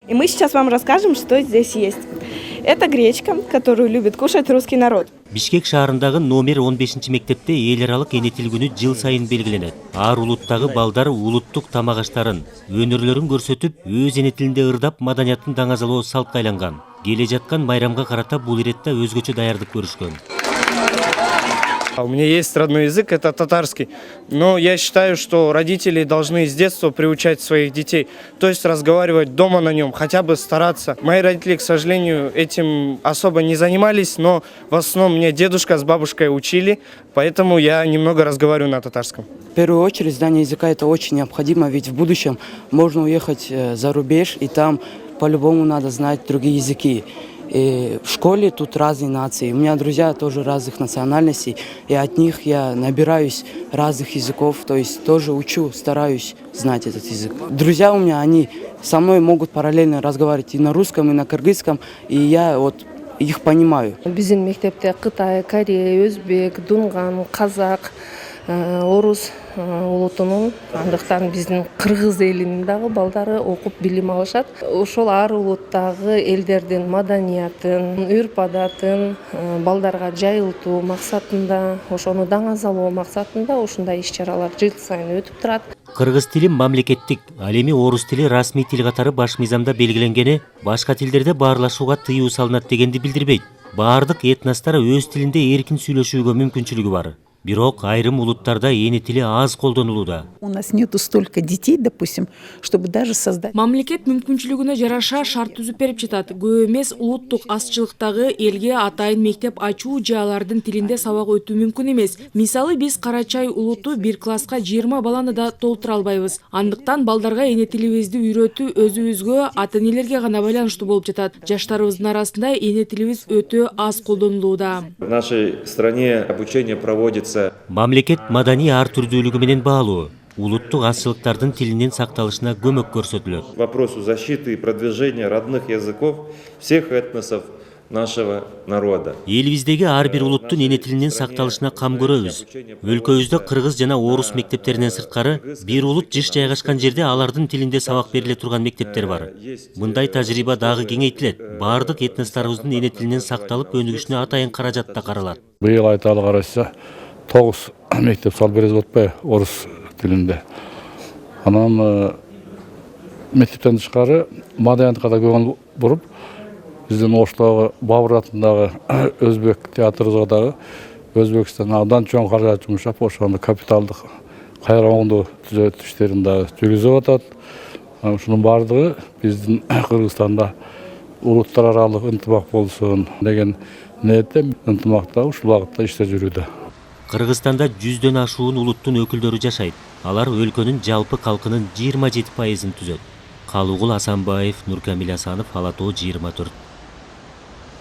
И мы сейчас вам расскажем, что здесь есть. Это гречка, которую любит кушать русский народ. Бишкек шаарындагы номер 15 мектепте эл аралык эне тил күнү жыл сайын белгиленет. Ар улуттагы балдар улуттук тамак аштарын, өнөрлөрүн көрсөтүп, өз эне тилинде ырдап маданиятын даңазалоо салтка айланган. Келе жаткан майрамга карата бул иретте өзгөчө даярдык көрүшкөн. У меня есть родной язык, это татарский, но я считаю, что родители должны с детства приучать своих детей, то есть разговаривать дома на нем, хотя бы стараться. Мои родители, к сожалению, этим особо не занимались, но в основном меня дедушка с бабушкой учили, поэтому я немного разговариваю на татарском. В первую очередь знание языка это очень необходимо, ведь в будущем можно уехать за рубеж, и там по-любому надо знать другие языки. И в школе тут разные нации. У меня друзья тоже разных национальностей, и от них я набираюсь разных языков, то есть тоже учу, стараюсь знать этот язык. Друзья у меня, они со мной могут параллельно разговаривать и на русском, и на кыргызском, и я вот их понимаю. Биздин мектепте Кытай, Корея, Өзбек, Дунган, Казак, Орус улутунун, андыктан биздин кыргыз элинин дагы балдары окуп билим алышат. Ошол ар улуттагы элдердин маданиятын, үрп-адатын балдарга жайылтуу максатында, ошону даңазалоо максатында ушундай иш-чаралар жыл сайын өтүп турат. Кыргыз тили мамлекеттик, ал эми орус тили расмий тил катары баш мыйзамда белгиленгени башка тилдерде баарлашууга тыюу салынат дегенди билдирбейт. Баардык этностор өз тилинде эркин сүйлөшүүгө мүмкүнчүлүгү бар. Бирок айрым улуттарда эне тили аз колдонулууда. У нас нету столько детей, допустим, чтобы даже создать. Мамлекет мүмкүнчүлүгүнө жараша шарт түзүп берип жатат. Көп эмес улуттук азчылыктагы элге атайын мектеп ачуу же алардын тилинде сабак өтүү мүмкүн эмес. Мисалы биз Карачай улуту бир класска 20 баланы да толтура албайбыз. Андыктан балдарга эне тилибизди үйрөтүү өзүбүзгө, ата-энелерге гана байланыштуу болуп жатат. Жаштарыбыздын арасында эне тилибиз өтө аз колдонулууда. В нашей стране обучение проводится. Мамлекет маданий ар түрдүүлүгү менен баалуу. Улуттук азчылыктардын тилинин сакталышына көмөк көрсөтүлөт. Вопросу защиты и продвижения родных языков всех этносов нашего народа. Элибиздеги ар бир улуттун эне тилинин сакталышына кам көрөбүз. Өлкөбүздө кыргыз жана орус мектептеринен сырткары бир улут жыш жайгашкан жерде алардын тилинде сабак бериле турган мектептер бар. Мындай тажрыйба дагы кеңейтилет. Бардык этносторубуздун эне тилинин сакталып өнүгүшүнө атайын каражат да каралат. Быйыл айталы караса 9 мектеп салып беребиз атпайбы орус тилинде. Анан мектептен тышкары маданиятка да көңүл буруп, биздин Оштогу Бабыр атындагы өзбек театрыбызга дагы Өзбекстан абдан чоң каражат жумшап, ошондо капиталдык кайра оңдоо түзөтүү иштерин дагы жүргүзүп атат. Ушунун бардыгы биздин Кыргызстанда улуттар аралык ынтымак болсун деген ниетте ынтымакта ушул багытта иштер жүрүүдө. Кыргызстанда 100дөн ашуун улуттун өкүлдөрү жашайт. Алар өлкөнүн жалпы калкынын 27%-ын түзөт. Калуугул Асанбаев, Нуркамил Асанов, Ала Тоо 24.